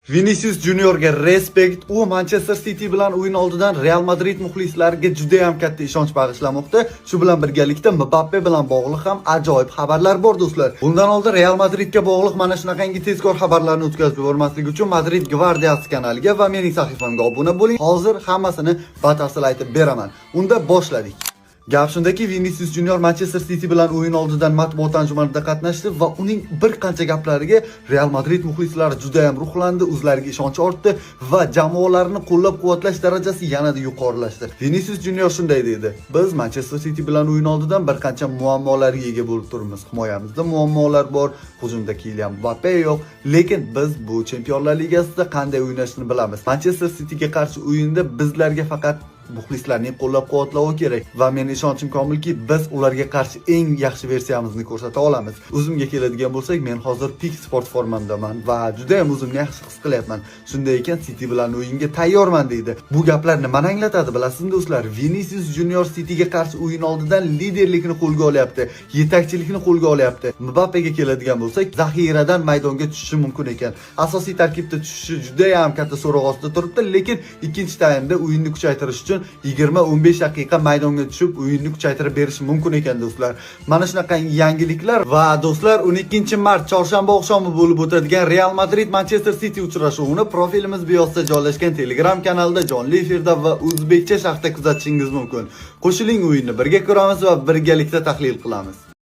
Vinicius Juniorga respekt. U Manchester City bilan o'yin oldidan Real Madrid muxlislariga juda ham katta ishonch bag'ishlamoqda. Shu bilan birgalikda Mbappe bilan bog'liq ham ajoyib xabarlar bor do'stlar. Bundan oldin Real Madridga bog'liq mana shunaqangi tezkor xabarlarni o'tkazib yubormaslik uchun Madrid Gvardiyasi kanaliga va mening sahifamga obuna bo'ling. Hozir hammasini batafsil aytib beraman. Unda boshladik. Gap shundaki, Vinicius Junior Manchester City bilan o'yin oldidan matbuot anjumanida qatnashdi va uning bir qancha gaplariga Real Madrid muxlislari juda ham ruhlandi, o'zlariga ishonch ortdi va jamoalarini qo'llab-quvvatlash darajasi yanada yuqorilashdi. Vinicius Junior shunday dedi: "Biz Manchester City bilan o'yin oldidan bir qancha muammolarga ega bo'lib turibmiz. Himoyamizda muammolar bor, hujumda Kylian Mbappe yo'q, lekin biz bu Chempionlar Ligasida qanday o'ynashni bilamiz. Manchester Cityga qarshi o'yinda bizlarga faqat muxlislarning qo'llab-quvvatlovi kerak va men ishonchim komilki, biz ularga qarshi eng yaxshi versiyamizni ko'rsata olamiz. O'zimga keladigan bo'lsak, men hozir pik sport formamdaman va juda ham o'zimni yaxshi his qilyapman. Shunday ekan, City bilan o'yinga tayyorman" deydi. Bu gaplar nimani anglatadi bilasizmi do'stlar? Vinicius Junior Cityga qarshi o'yin oldidan liderlikni qo'lga olyapti, yetakchilikni qo'lga olyapti. Mbappega keladigan bo'lsak, zaxiradan maydonga tushishi mumkin ekan. Asosiy tarkibda tushishi juda ham katta so'roq ostida turibdi, lekin ikkinchi taymda o'yinni kuchaytirish uchun 20-15 daqiqa maydonga tushib o'yinni kuchaytirib berishi mumkin ekan do'stlar. Mana shunaqa yangiliklar va do'stlar 12-mart chorshanba oqshomi bo'lib o'tadigan Real Madrid Manchester City uchrashuvini profilimiz biosida joylashgan Telegram kanalida jonli efirda va o'zbekcha sharhda kuzatishingiz mumkin. Qo'shiling, o'yinni birga ko'ramiz va birgalikda tahlil qilamiz.